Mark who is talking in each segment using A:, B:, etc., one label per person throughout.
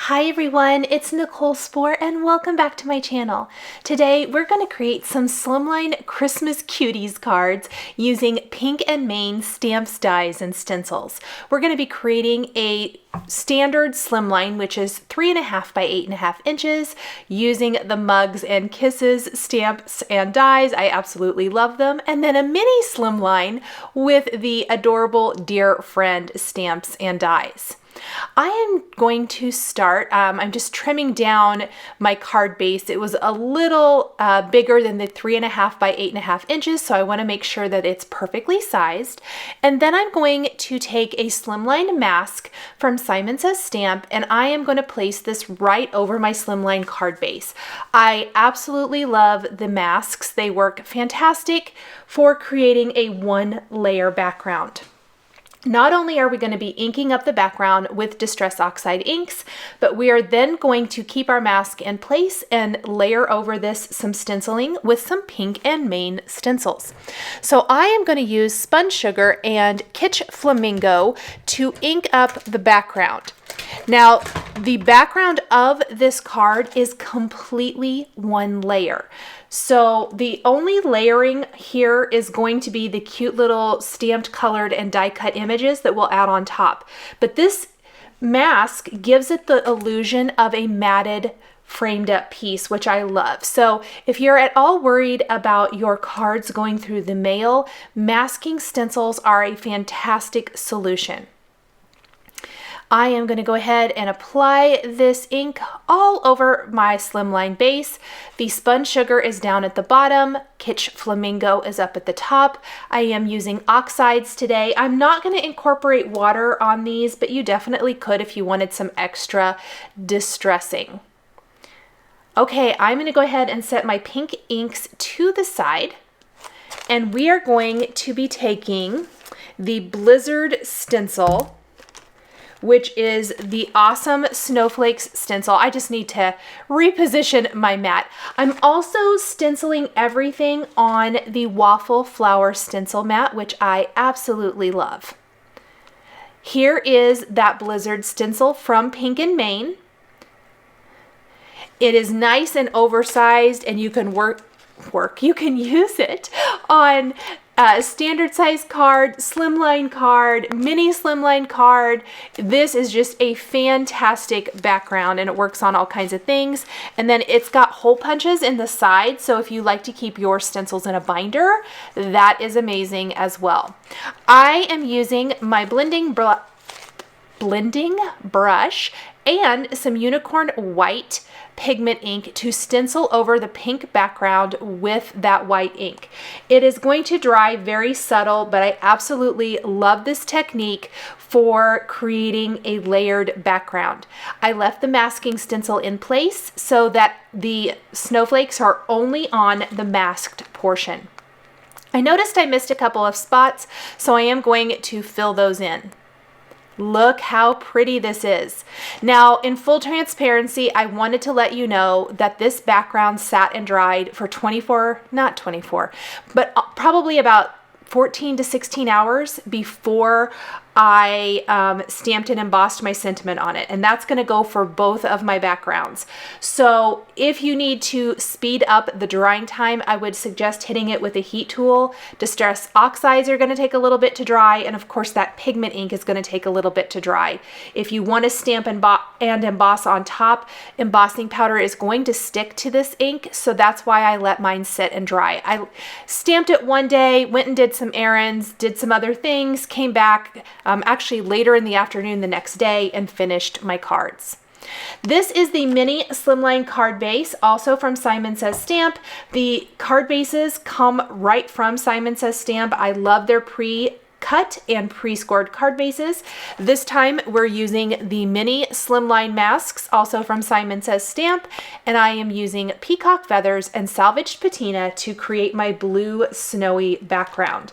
A: Hi everyone, it's Nicole Spohr and welcome back to my channel. Today we're going to create some Slimline Christmas Cuties cards using pink and main stamps, dies, and stencils. We're going to be creating a standard slimline, which is 3.5 by 8.5 inches, using the Mugs and Kisses stamps and dies. I absolutely love them. And then a mini slimline with the adorable Dear Friend stamps and dies. I am going to start, I'm just trimming down my card base. It was a little bigger than the 3.5 by 8.5 inches, so I want to make sure that it's perfectly sized. And then I'm going to take a slimline mask from Simon Says Stamp, and I am going to place this right over my slimline card base. I absolutely love the masks. They work fantastic for creating a one-layer background. Not only are we going to be inking up the background with Distress Oxide inks, but we are then going to keep our mask in place and layer over this some stenciling with some pink and main stencils. So I am going to use Spun Sugar and KITSCH Flamingo to ink up the background. Now, the background of this card is completely one layer. So the only layering here is going to be the cute little stamped, colored, and die cut images that we'll add on top. But this mask gives it the illusion of a matted, framed up piece, which I love. So if you're at all worried about your cards going through the mail, masking stencils are a fantastic solution. I am going to go ahead and apply this ink all over my slimline base. The Spun Sugar is down at the bottom. KITSCH Flamingo is up at the top. I am using oxides today. I'm not going to incorporate water on these, but you definitely could if you wanted some extra distressing. Okay, I'm going to go ahead and set my pink inks to the side. And we are going to be taking the Blizzard stencil, which is the awesome Snowflakes stencil. I just need to reposition my mat. I'm also stenciling everything on the Waffle Flower stencil mat, which I absolutely love. Here is that Blizzard stencil from Pink and Main. It is nice and oversized, and you can you can use it on a standard size card, slimline card, mini slimline card. This is just a fantastic background, and it works on all kinds of things. And then it's got hole punches in the side, so if you like to keep your stencils in a binder, that is amazing as well. I am using my blending brush and some unicorn white pigment ink to stencil over the pink background with that white ink. It is going to dry very subtle, but I absolutely love this technique for creating a layered background. I left the masking stencil in place so that the snowflakes are only on the masked portion. I noticed I missed a couple of spots, so I am going to fill those in. Look how pretty this is. Now, in full transparency, I wanted to let you know that this background sat and dried for probably about 14 to 16 hours before I stamped and embossed my sentiment on it. And that's going to go for both of my backgrounds. So if you need to speed up the drying time, I would suggest hitting it with a heat tool. Distress oxides are going to take a little bit to dry. And of course, that pigment ink is going to take a little bit to dry. If you want to stamp and emboss on top, embossing powder is going to stick to this ink. So that's why I let mine sit and dry. I stamped it one day, went and did some errands, did some other things, came back actually later in the afternoon the next day and finished my cards. This is the mini slimline card base, also from Simon Says Stamp. The card bases come right from Simon Says Stamp. I love their pre-cut and pre-scored card bases. This time we're using the mini slimline masks, also from Simon Says Stamp, and I am using peacock feathers and salvaged patina to create my blue snowy background.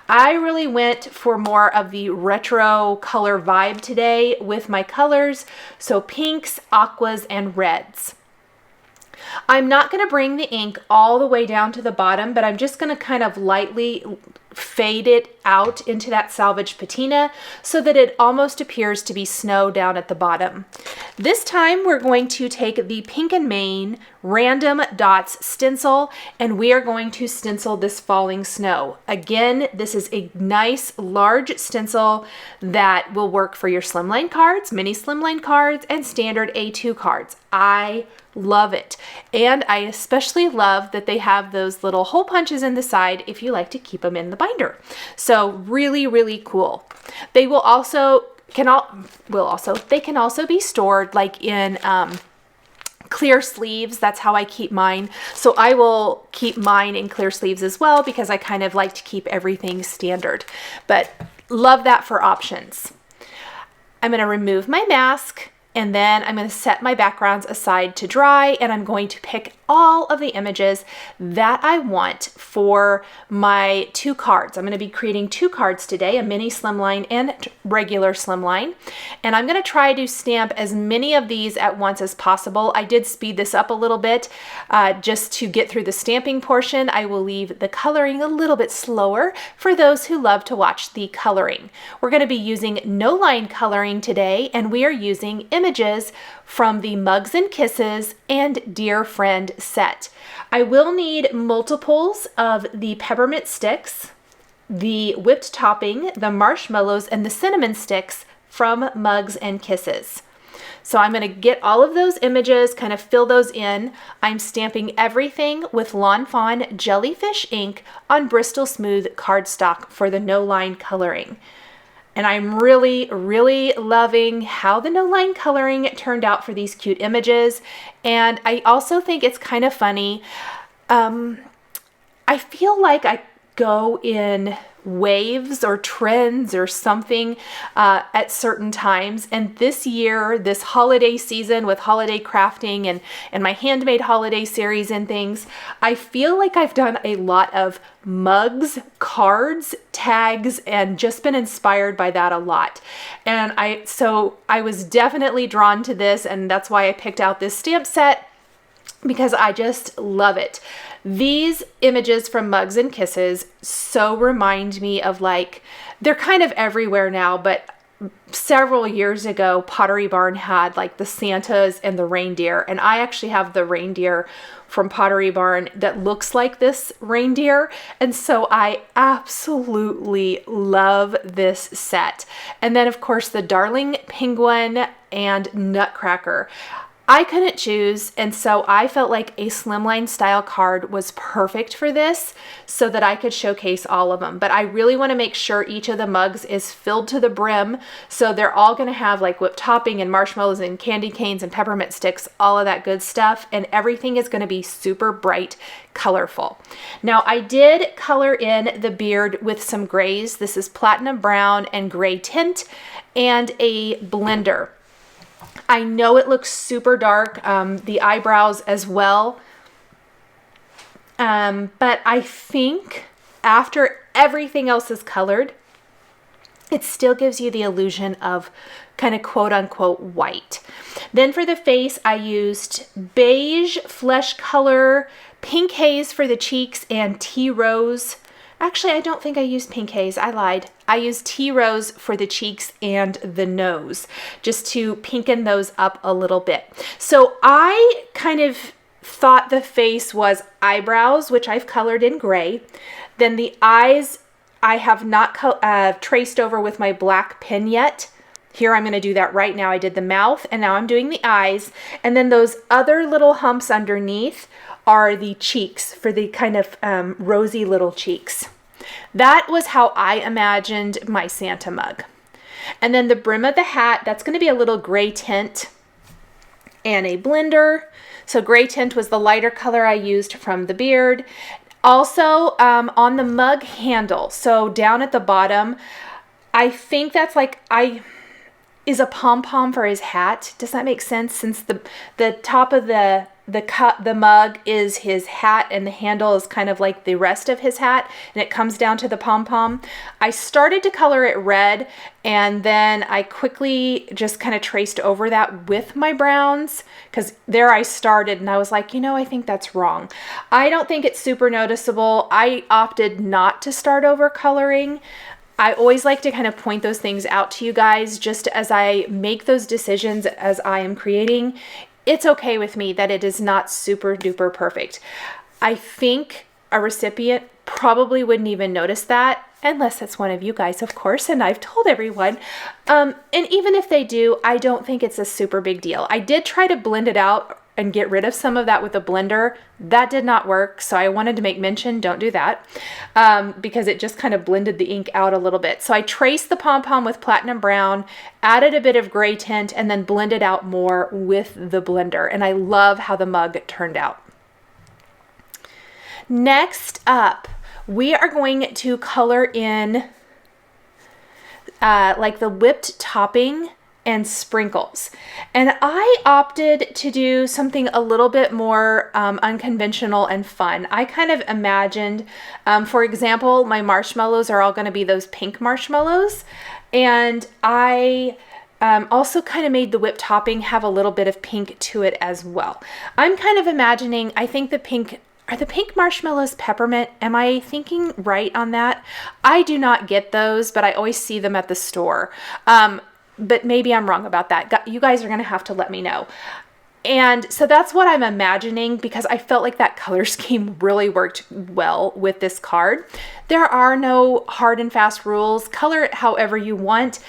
A: I really went for more of the retro color vibe today with my colors, so pinks, aquas, and reds. I'm not going to bring the ink all the way down to the bottom, but I'm just going to kind of lightly fade it out into that salvage patina so that it almost appears to be snow down at the bottom. This time we're going to take the Pink and Main Random Dots stencil, and we are going to stencil this falling snow. Again, this is a nice large stencil that will work for your slimline cards, mini slimline cards, and standard A2 cards. I love it. And I especially love that they have those little hole punches in the side if you like to keep them in the binder. So really, really cool. They will also they can also be stored like in clear sleeves. That's how I keep mine. So I will keep mine in clear sleeves as well because I kind of like to keep everything standard. But love that for options. I'm going to remove my mask, and then I'm going to set my backgrounds aside to dry, and I'm going to pick all of the images that I want for my 2 cards. I'm going to be creating 2 cards today, a mini slimline and regular slimline. And I'm going to try to stamp as many of these at once as possible. I did speed this up a little bit just to get through the stamping portion. I will leave the coloring a little bit slower for those who love to watch the coloring. We're going to be using no line coloring today, and we are using images from the Mugs and Kisses and Dear Friend set. I will need multiples of the peppermint sticks, the whipped topping, the marshmallows, and the cinnamon sticks from Mugs and Kisses. So I'm going to get all of those images, kind of fill those in. I'm stamping everything with Lawn Fawn Jellyfish ink on Bristol Smooth cardstock for the no line coloring. And I'm really, really loving how the no line coloring turned out for these cute images. And I also think it's kind of funny. I feel like I go in waves or trends or something at certain times. And this year, this holiday season with holiday crafting and my handmade holiday series and things, I feel like I've done a lot of mugs, cards, tags, and just been inspired by that a lot. And so I was definitely drawn to this, and that's why I picked out this stamp set, because I just love it. These images from Mugs and Kisses so remind me of, like, they're kind of everywhere now, but several years ago, Pottery Barn had like the Santas and the reindeer, and I actually have the reindeer from Pottery Barn that looks like this reindeer, and so I absolutely love this set. And then of course the Darling Penguin and Nutcracker. I couldn't choose, and so I felt like a slimline style card was perfect for this so that I could showcase all of them. But I really want to make sure each of the mugs is filled to the brim, so they're all going to have like whipped topping and marshmallows and candy canes and peppermint sticks, all of that good stuff, and everything is going to be super bright, colorful. Now I did color in the beard with some grays. This is platinum brown and gray tint and a blender. I know it looks super dark, the eyebrows as well, but I think after everything else is colored, it still gives you the illusion of kind of quote unquote white. Then for the face, I used beige flesh color, pink haze for the cheeks, and tea rose. Actually, I don't think I used pink haze. I lied. I used tea rose for the cheeks and the nose, just to pinken those up a little bit. So I kind of thought the face was eyebrows, which I've colored in gray. Then the eyes, I have not traced over with my black pen yet. Here I'm going to do that right now. I did the mouth, and now I'm doing the eyes. And then those other little humps underneath are the cheeks for the kind of rosy little cheeks. That was how I imagined my Santa mug. And then the brim of the hat, that's going to be a little gray tint and a blender. So gray tint was the lighter color I used from the beard. Also on the mug handle, so down at the bottom, I think that's like is a pom-pom for his hat. Does that make sense? Since the top of the mug is his hat and the handle is kind of like the rest of his hat, and it comes down to the pom-pom. I started to color it red, and then I quickly just kind of traced over that with my browns, because there I started and I was like, you know, I think that's wrong. I don't think it's super noticeable. I opted not to start over coloring. I always like to kind of point those things out to you guys just as I make those decisions as I am creating. It's okay with me that it is not super duper perfect. I think a recipient probably wouldn't even notice that, unless it's one of you guys, of course, and I've told everyone. And even if they do, I don't think it's a super big deal. I did try to blend it out and get rid of some of that with a blender. That did not work, so I wanted to make mention, don't do that, because it just kind of blended the ink out a little bit. So I traced the pom-pom with platinum brown, added a bit of gray tint, and then blended out more with the blender, and I love how the mug turned out. Next up, we are going to color in like the whipped topping and sprinkles. And I opted to do something a little bit more unconventional and fun. I kind of imagined, for example, my marshmallows are all going to be those pink marshmallows. And I also kind of made the whipped topping have a little bit of pink to it as well. I'm kind of imagining, I think are the pink marshmallows peppermint? Am I thinking right on that? I do not get those, but I always see them at the store. But maybe I'm wrong about that. You guys are going to have to let me know. And so that's what I'm imagining, because I felt like that color scheme really worked well with this card. There are no hard and fast rules. Color it however you want.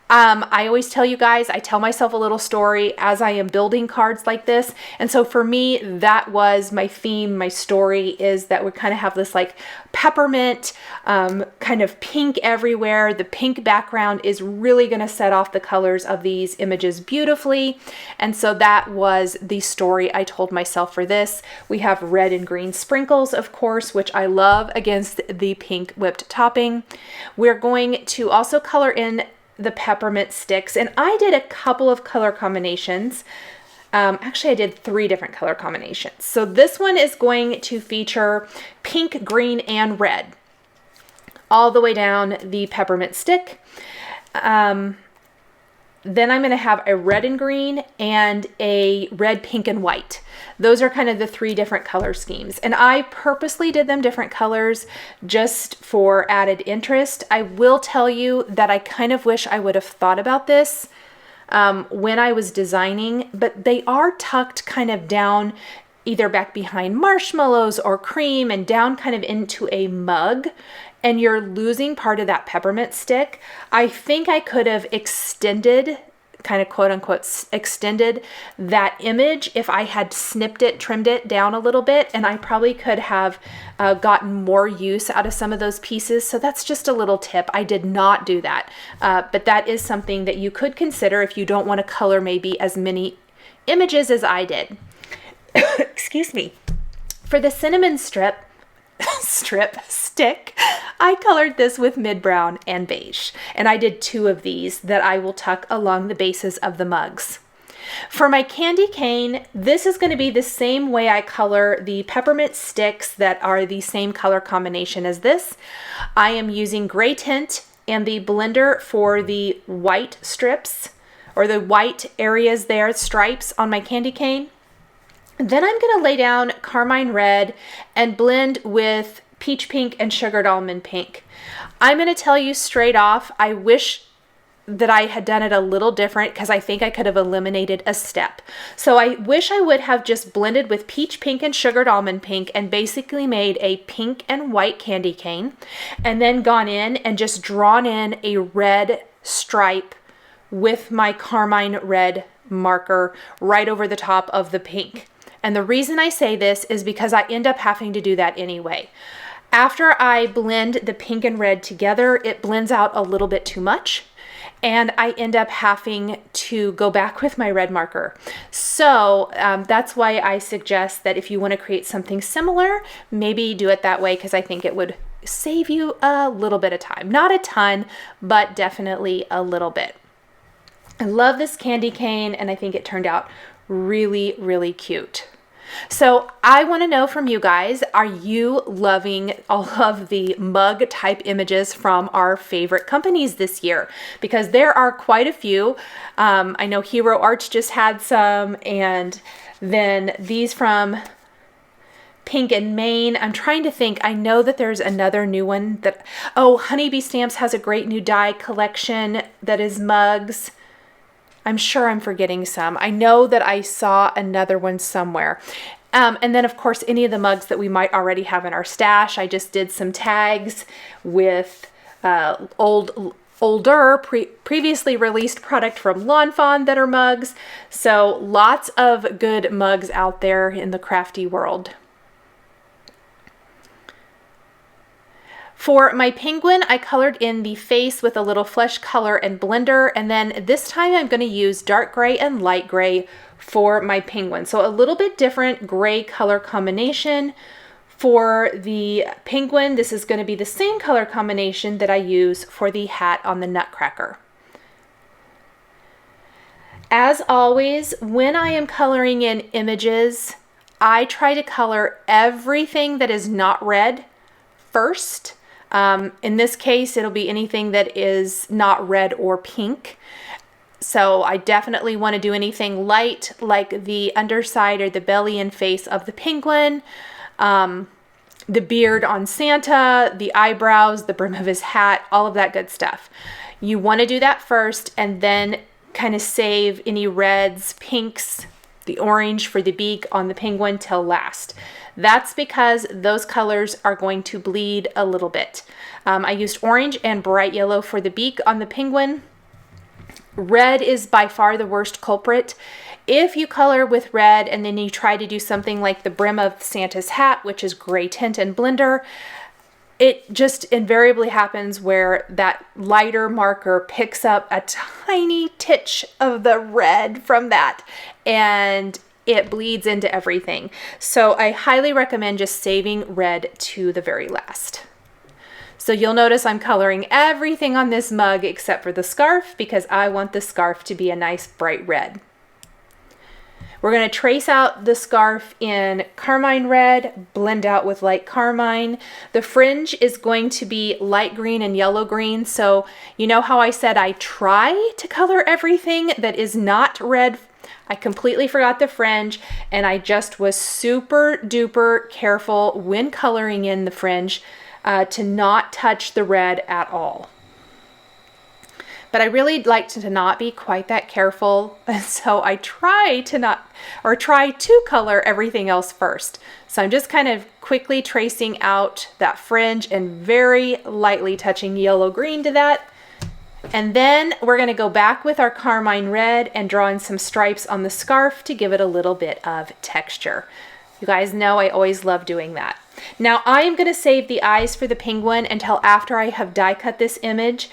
A: I always tell you guys, I tell myself a little story as I am building cards like this. And so for me, that was my theme. My story is that we kind of have this like peppermint, kind of pink everywhere. The pink background is really going to set off the colors of these images beautifully. And so that was the story I told myself for this. We have red and green sprinkles, of course, which I love, against the pink whipped topping. We're going to also color in the peppermint sticks, and I did a couple of color combinations. Actually, I did 3 different color combinations. So this one is going to feature pink, green, and red all the way down the peppermint stick. Then I'm going to have a red and green and a red, pink, and white. Those are kind of the 3 different color schemes. And I purposely did them different colors just for added interest. I will tell you that I kind of wish I would have thought about this when I was designing, but they are tucked kind of down either back behind marshmallows or cream and down kind of into a mug, and you're losing part of that peppermint stick. I think I could have extended, kind of quote unquote, extended that image if I had snipped it, trimmed it down a little bit, and I probably could have gotten more use out of some of those pieces. So that's just a little tip. I did not do that, but that is something that you could consider if you don't want to color maybe as many images as I did. Excuse me. For the cinnamon stick, I colored this with mid brown and beige, and I did 2 of these that I will tuck along the bases of the mugs. For my candy cane, this is going to be the same way I color the peppermint sticks that are the same color combination as this. I am using gray tint and the blender for the white strips, or the white areas there, stripes on my candy cane. Then I'm going to lay down carmine red and blend with peach pink and sugared almond pink. I'm going to tell you straight off, I wish that I had done it a little different, because I think I could have eliminated a step. So I wish I would have just blended with peach pink and sugared almond pink and basically made a pink and white candy cane, and then gone in and just drawn in a red stripe with my carmine red marker right over the top of the pink. And the reason I say this is because I end up having to do that anyway. After I blend the pink and red together, it blends out a little bit too much, and I end up having to go back with my red marker. So that's why I suggest that if you want to create something similar, maybe do it that way, because I think it would save you a little bit of time. Not a ton, but definitely a little bit. I love this candy cane, and I think it turned out really, really cute. So I want to know from you guys, are you loving all of the mug type images from our favorite companies this year? Because there are quite a few. I know Hero Arts just had some, and then these from Pink and Main. I'm trying to think. I know that there's another new one that, oh, Honeybee Stamps has a great new die collection that is mugs. I'm sure I'm forgetting some. I know that I saw another one somewhere. And then, of course, any of the mugs that we might already have in our stash. I just did some tags with previously released product from Lawn Fawn that are mugs. So lots of good mugs out there in the crafty world. For my penguin, I colored in the face with a little flesh color and blender, and then this time I'm going to use dark gray and light gray for my penguin. So a little bit different gray color combination. For the penguin, this is going to be the same color combination that I use for the hat on the Nutcracker. As always, when I am coloring in images, I try to color everything that is not red first. In this case, it'll be anything that is not red or pink. So I definitely want to do anything light, like the underside or the belly and face of the penguin, the beard on Santa, the eyebrows, the brim of his hat, all of that good stuff. You want to do that first and then kind of save any reds, pinks, the orange for the beak on the penguin till last. That's because those colors are going to bleed a little bit. I used orange and bright yellow for the beak on the penguin. Red is by far the worst culprit. If you color with red and then you try to do something like the brim of Santa's hat, which is gray tint and blender, it just invariably happens where that lighter marker picks up a tiny titch of the red from that, and it bleeds into everything. So I highly recommend just saving red to the very last. So you'll notice I'm coloring everything on this mug except for the scarf because I want the scarf to be a nice bright red. We're going to trace out the scarf in carmine red, blend out with light carmine. The fringe is going to be light green and yellow green. So you know how I said I try to color everything that is not red? I completely forgot the fringe, and I just was super duper careful when coloring in the fringe to not touch the red at all. But I really like to not be quite that careful, so I try to color everything else first. So I'm just kind of quickly tracing out that fringe and very lightly touching yellow green to that. And then we're going to go back with our carmine red and draw in some stripes on the scarf to give it a little bit of texture. You guys know I always love doing that. Now I am going to save the eyes for the penguin until after I have die cut this image.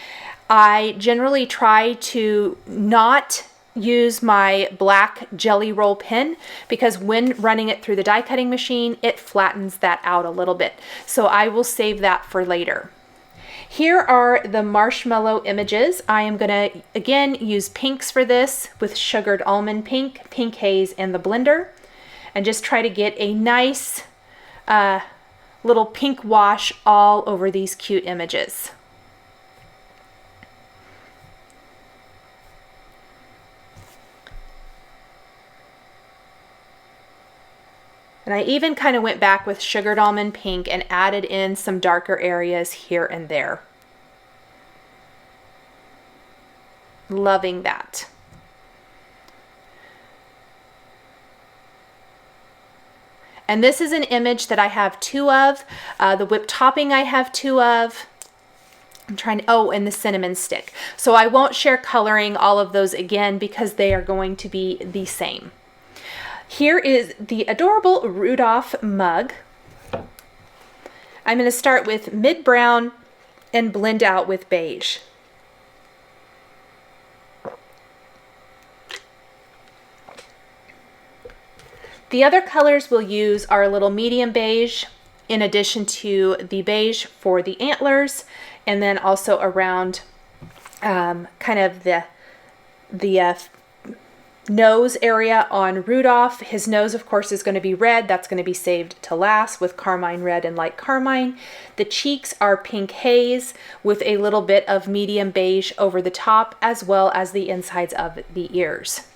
A: I generally try to not use my black jelly roll pen because when running it through the die cutting machine, it flattens that out a little bit. So I will save that for later. Here are the marshmallow images. I am going to, again, use pinks for this with sugared almond pink, pink haze, and the blender. And just try to get a nice little pink wash all over these cute images. And I even kind of went back with sugared almond pink and added in some darker areas here and there. Loving that. And this is an image that I have two of. The whipped topping I have two of. I'm trying to, oh, and the cinnamon stick. So I won't share coloring all of those again because they are going to be the same. Here is the adorable Rudolph mug. I'm going to start with mid-brown and blend out with beige. The other colors we'll use are a little medium beige in addition to the beige for the antlers, and then also around kind of the nose area on Rudolph. His nose, of course, is going to be red. That's going to be saved to last with carmine red and light carmine. The cheeks are pink haze with a little bit of medium beige over the top, as well as the insides of the ears.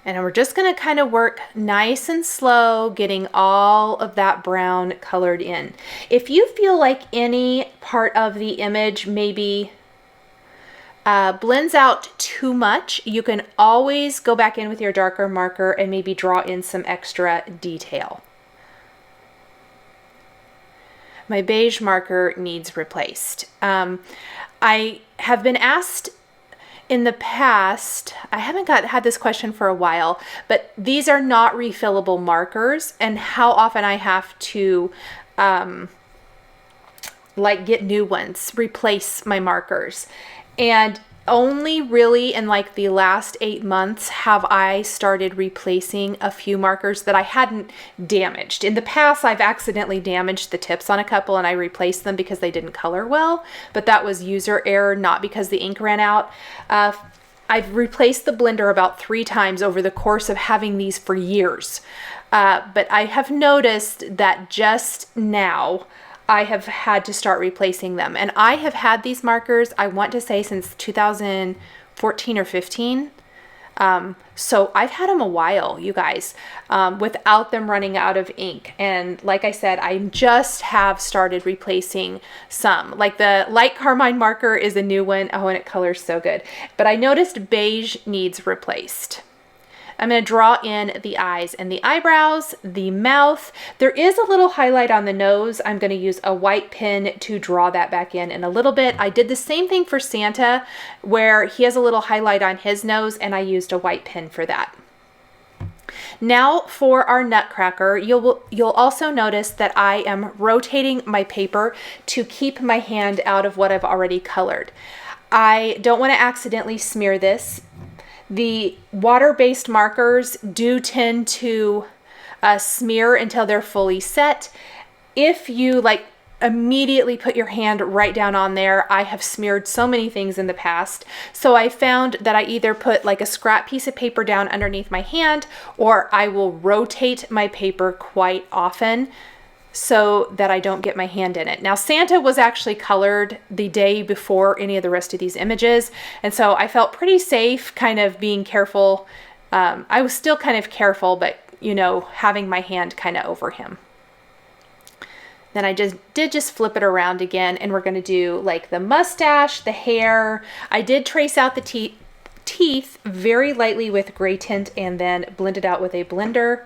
A: And we're just going to kind of work nice and slow, getting all of that brown colored in. If you feel like any part of the image maybe blends out too much, you can always go back in with your darker marker and maybe draw in some extra detail. My beige marker needs replaced. I have been asked in the past, I haven't had this question for a while, but these are not refillable markers, and how often I have to like get new ones, replace my markers. And only really in like the last 8 months have I started replacing a few markers that I hadn't damaged. In the past, I've accidentally damaged the tips on a couple and I replaced them because they didn't color well, but that was user error, not because the ink ran out. I've replaced the blender about 3 times over the course of having these for years. But I have noticed that just now, I have had to start replacing them. And I have had these markers, I want to say, since 2014 or 15. So I've had them a while, you guys, without them running out of ink. And like I said, I just have started replacing some. Like the light carmine marker is a new one. Oh, and it colors so good. But I noticed beige needs replaced. I'm going to draw in the eyes and the eyebrows, the mouth. There is a little highlight on the nose. I'm going to use a white pen to draw that back in a little bit. I did the same thing for Santa, where he has a little highlight on his nose, and I used a white pen for that. Now for our nutcracker, you'll also notice that I am rotating my paper to keep my hand out of what I've already colored. I don't want to accidentally smear this. The water-based markers do tend to smear until they're fully set. If you like immediately put your hand right down on there, I have smeared so many things in the past. So I found that I either put like a scrap piece of paper down underneath my hand, or I will rotate my paper quite often so that I don't get my hand in it. Now, Santa was actually colored the day before any of the rest of these images, and so I felt pretty safe kind of being careful. I was still kind of careful, but you know, having my hand kind of over him. Then I just flip it around again, and we're going to do like the mustache, the hair. I did trace out the teeth very lightly with gray tint and then blend it out with a blender.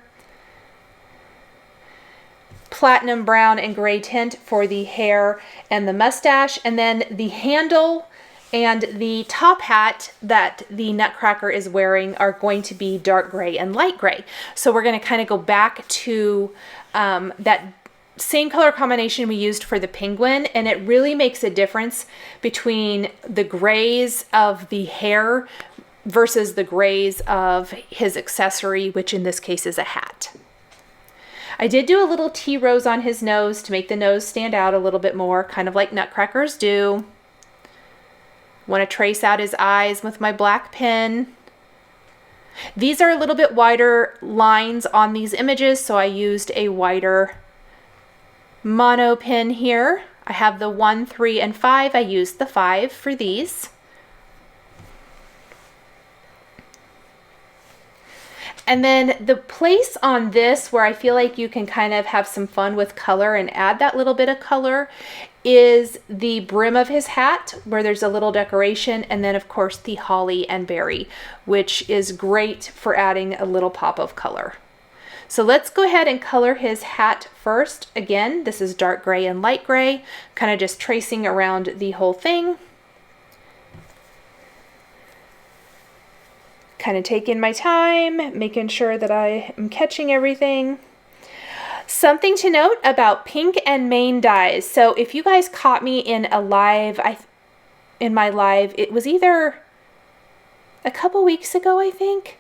A: Platinum brown and gray tint for the hair and the mustache, and then the handle and the top hat that the nutcracker is wearing are going to be dark gray and light gray. So we're going to kind of go back to that same color combination we used for the penguin, and it really makes a difference between the grays of the hair versus the grays of his accessory, which in this case is a hat. I did do a little T-rose on his nose to make the nose stand out a little bit more, kind of like nutcrackers do. Want to trace out his eyes with my black pen. These are a little bit wider lines on these images, so I used a wider mono pen here. I have the 1, 3, and 5. I used the 5 for these. And then the place on this where I feel like you can kind of have some fun with color and add that little bit of color is the brim of his hat, where there's a little decoration, and then of course the holly and berry, which is great for adding a little pop of color. So let's go ahead and color his hat first. Again, this is dark gray and light gray, kind of just tracing around the whole thing. Kind of taking my time, making sure that I am catching everything. Something to note about pink and main dyes. So if you guys caught me in a live, in my live, it was either a couple weeks ago, I think.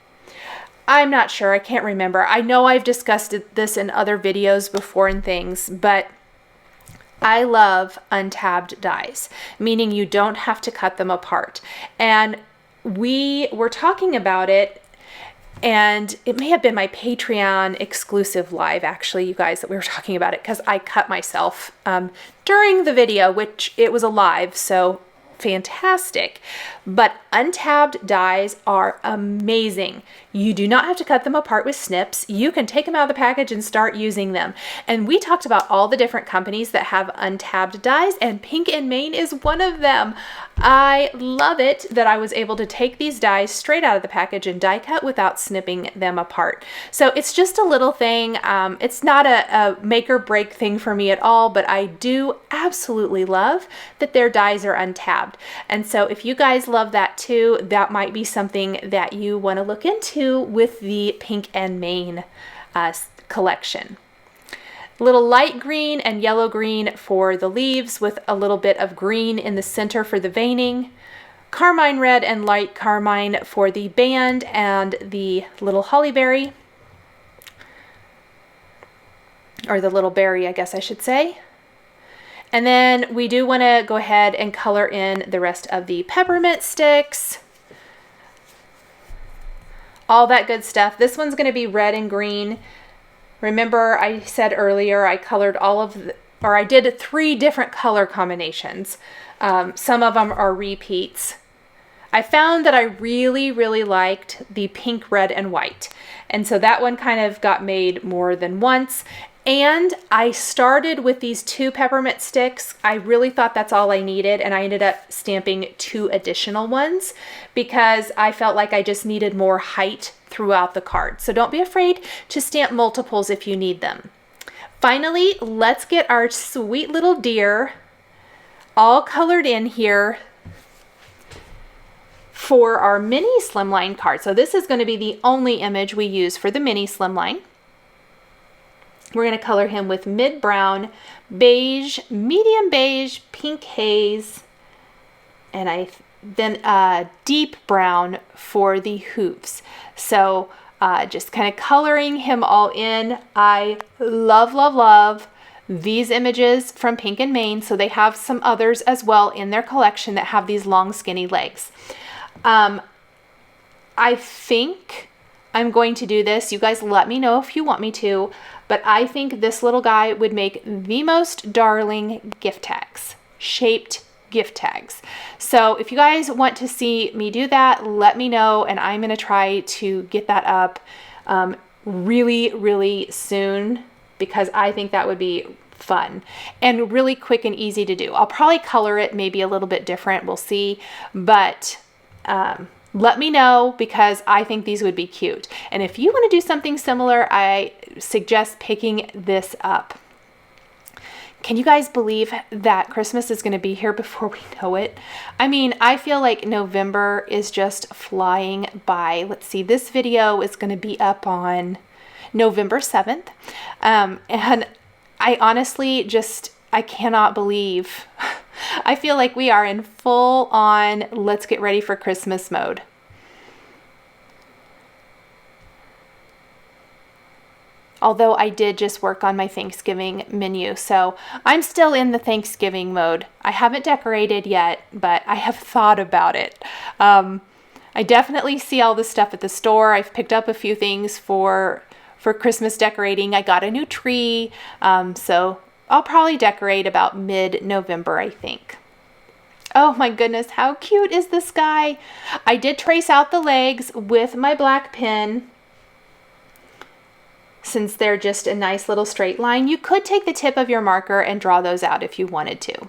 A: I'm not sure, I can't remember. I know I've discussed this in other videos before and things, but I love untabbed dyes, meaning you don't have to cut them apart. And we were talking about it, and it may have been my Patreon exclusive live, actually, you guys, that we were talking about it, because I cut myself during the video, which it was a live, so fantastic. But untabbed dies are amazing. You do not have to cut them apart with snips. You can take them out of the package and start using them. And we talked about all the different companies that have untabbed dies, and Pink and Main is one of them. I love it that I was able to take these dies straight out of the package and die cut without snipping them apart. So it's just a little thing. It's not a make or break thing for me at all, but I do absolutely love that their dies are untabbed. And so if you guys love that too, that might be something that you want to look into with the Pink and Main collection. Little light green and yellow green for the leaves with a little bit of green in the center for the veining. Carmine red and light carmine for the band and the little holly berry. Or the little berry, I guess I should say. And then we do want to go ahead and color in the rest of the peppermint sticks. All that good stuff. This one's going to be red and green. Remember, I said earlier I colored I did 3 different color combinations. Some of them are repeats. I found that I really, really liked the pink, red, and white. And so that one kind of got made more than once. And I started with these 2 peppermint sticks. I really thought that's all I needed, and I ended up stamping 2 additional ones because I felt like I just needed more height throughout the card. So don't be afraid to stamp multiples if you need them. Finally, let's get our sweet little deer all colored in here for our mini slimline card. So this is going to be the only image we use for the mini slimline. We're going to color him with mid brown, beige, medium beige, pink haze, and then deep brown for the hooves. So just kind of coloring him all in. I love, love, love these images from Pink and Main. So they have some others as well in their collection that have these long skinny legs. I think I'm going to do this. You guys let me know if you want me to, but I think this little guy would make the most darling gift tags, shaped gift tags. So if you guys want to see me do that, let me know, and I'm going to try to get that up really, really soon because I think that would be fun and really quick and easy to do. I'll probably color it maybe a little bit different. We'll see, but let me know because I think these would be cute. And if you want to do something similar, I suggest picking this up. Can you guys believe that Christmas is going to be here before we know it? I mean, I feel like November is just flying by. Let's see, this video is going to be up on November 7th. And I honestly I cannot believe I feel like we are in full on let's get ready for Christmas mode. Although I did just work on my Thanksgiving menu, so I'm still in the Thanksgiving mode. I haven't decorated yet, but I have thought about it. I definitely see all the stuff at the store. I've picked up a few things for Christmas decorating. I got a new tree, so I'll probably decorate about mid-November, I think. Oh my goodness, how cute is this guy? I did trace out the legs with my black pen since they're just a nice little straight line. You could take the tip of your marker and draw those out if you wanted to.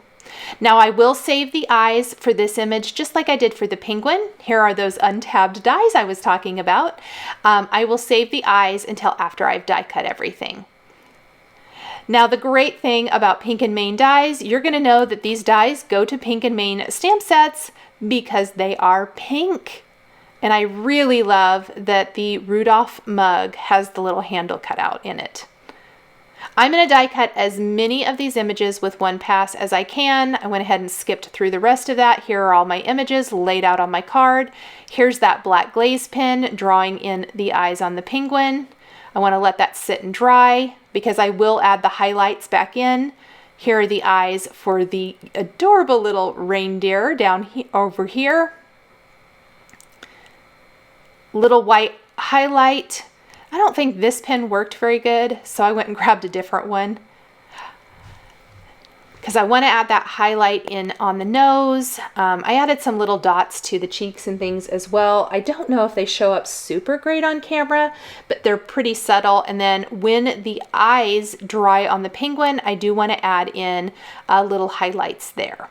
A: Now I will save the eyes for this image just like I did for the penguin. Here are those untabbed dies I was talking about. I will save the eyes until after I've die cut everything. Now the great thing about Pink and Main dies, you're going to know that these dies go to Pink and Main stamp sets because they are pink. And I really love that the Rudolph mug has the little handle cut out in it. I'm going to die cut as many of these images with one pass as I can. I went ahead and skipped through the rest of that. Here are all my images laid out on my card. Here's that black glaze pen drawing in the eyes on the penguin. I want to let that sit and dry because I will add the highlights back in. Here are the eyes for the adorable little reindeer down over here. Little white highlight. I don't think this pen worked very good, so I went and grabbed a different one. because I want to add that highlight in on the nose. I added some little dots to the cheeks and things as well. I don't know if they show up super great on camera, but they're pretty subtle. And then when the eyes dry on the penguin, I do want to add in little highlights there.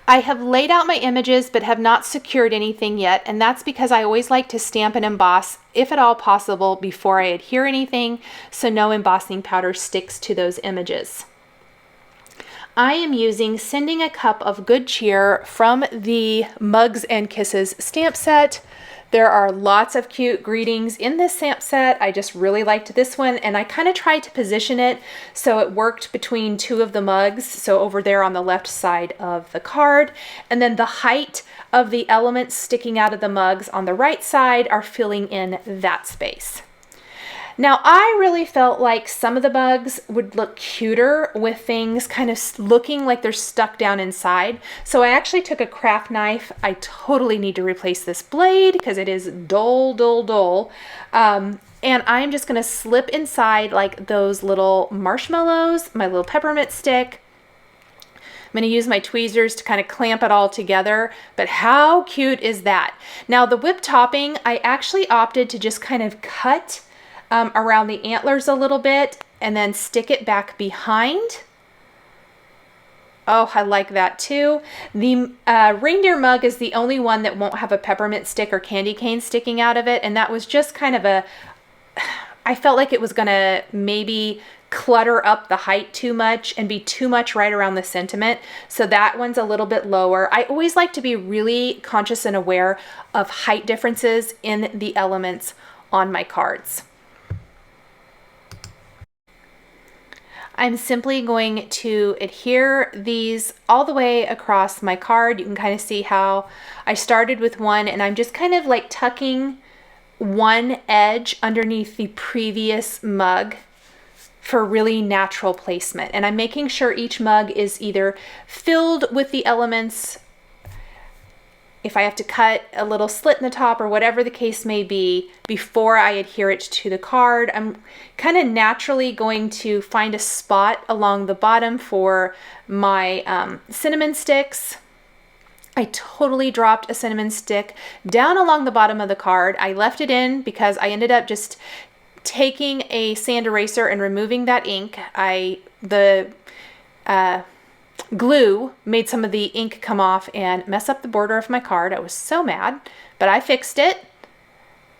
A: I have laid out my images but have not secured anything yet, and that's because I always like to stamp and emboss, if at all possible, before I adhere anything, so no embossing powder sticks to those images. I am using Sending a Cup of Good Cheer from the Mugs and Kisses stamp set. There are lots of cute greetings in this stamp set. I just really liked this one, and I kind of tried to position it so it worked between two of the mugs, so over there on the left side of the card, and then the height of the elements sticking out of the mugs on the right side are filling in that space. Now, I really felt like some of the bugs would look cuter with things kind of looking like they're stuck down inside. So I actually took a craft knife. I totally need to replace this blade because it is dull, dull, dull. And I'm just going to slip inside like those little marshmallows, my little peppermint stick. I'm going to use my tweezers to kind of clamp it all together, but how cute is that? Now, the whip topping, I actually opted to just kind of cut around the antlers a little bit and then stick it back behind. Oh, I like that too. The reindeer mug is the only one that won't have a peppermint stick or candy cane sticking out of it, and that was just kind of a, I felt like it was gonna maybe clutter up the height too much and be too much right around the sentiment. So that one's a little bit lower. I always like to be really conscious and aware of height differences in the elements on my cards. I'm simply going to adhere these all the way across my card. You can kind of see how I started with one, and I'm just kind of like tucking one edge underneath the previous mug for really natural placement. And I'm making sure each mug is either filled with the elements. If I have to cut a little slit in the top or whatever the case may be, before I adhere it to the card, I'm kind of naturally going to find a spot along the bottom for my cinnamon sticks. I totally dropped a cinnamon stick down along the bottom of the card. I left it in because I ended up just taking a sand eraser and removing that ink. The glue made some of the ink come off and mess up the border of my card. I was so mad, but I fixed it.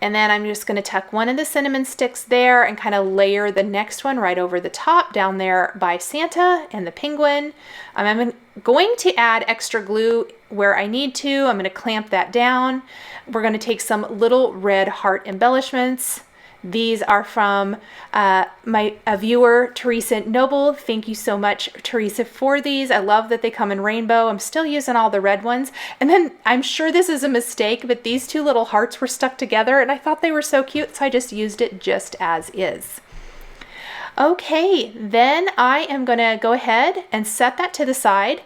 A: And then I'm just going to tuck one of the cinnamon sticks there and kind of layer the next one right over the top down there by Santa and the penguin. I'm going to add extra glue where I need to. I'm going to clamp that down. We're going to take some little red heart embellishments. These are from my viewer, Teresa Noble. Thank you so much, Teresa, for these. I love that they come in rainbow. I'm still using all the red ones. And then I'm sure this is a mistake, but these two little hearts were stuck together and I thought they were so cute, so I just used it just as is. Okay, then I am going to go ahead and set that to the side.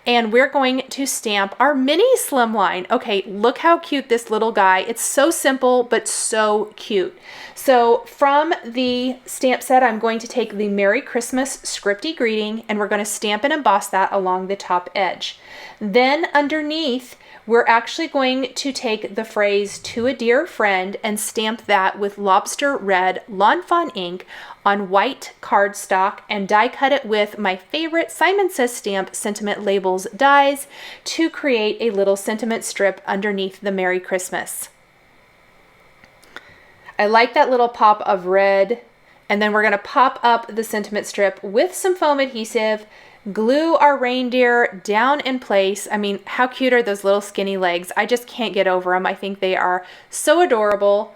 A: And we're going to stamp our mini slimline. Okay, look how cute this little guy. It's so simple, but so cute. So from the stamp set, I'm going to take the Merry Christmas scripty greeting, and we're going to stamp and emboss that along the top edge. Then underneath, we're actually going to take the phrase "To a Dear Friend" and stamp that with Lobster Red Lawn Fawn ink on white cardstock and die cut it with my favorite Simon Says Stamp Sentiment Labels dies to create a little sentiment strip underneath the Merry Christmas. I like that little pop of red, and then we're going to pop up the sentiment strip with some foam adhesive, glue our reindeer down in place. I mean, how cute are those little skinny legs? I just can't get over them. I think they are so adorable.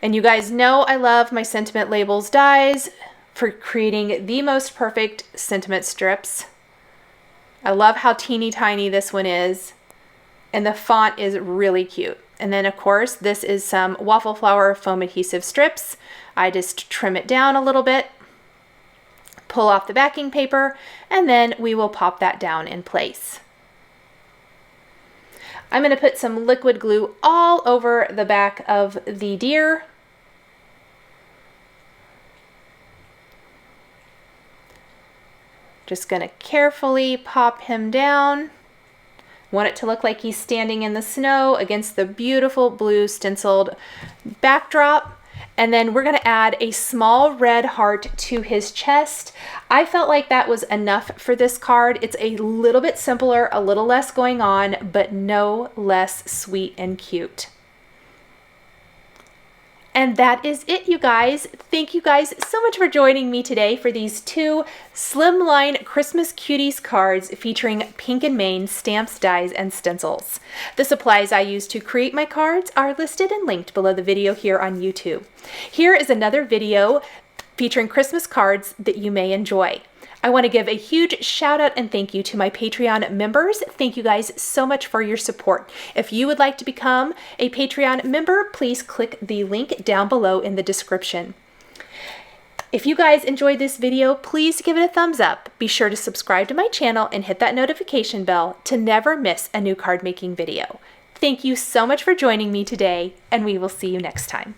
A: And you guys know I love my Sentiment Labels dies for creating the most perfect sentiment strips. I love how teeny tiny this one is, and the font is really cute. And then of course, this is some waffle flower foam adhesive strips. I just trim it down a little bit, pull off the backing paper, and then we will pop that down in place. I'm going to put some liquid glue all over the back of the deer. Just going to carefully pop him down. Want it to look like he's standing in the snow against the beautiful blue stenciled backdrop. And then we're going to add a small red heart to his chest. I felt like that was enough for this card. It's a little bit simpler, a little less going on, but no less sweet and cute. And that is it, you guys. Thank you guys so much for joining me today for these 2 Slimline Christmas Cuties cards featuring Pink and Main stamps, dies, and stencils. The supplies I used to create my cards are listed and linked below the video here on YouTube. Here is another video featuring Christmas cards that you may enjoy. I want to give a huge shout out and thank you to my Patreon members. Thank you guys so much for your support. If you would like to become a Patreon member, please click the link down below in the description. If you guys enjoyed this video, please give it a thumbs up. Be sure to subscribe to my channel and hit that notification bell to never miss a new card making video. Thank you so much for joining me today, and we will see you next time.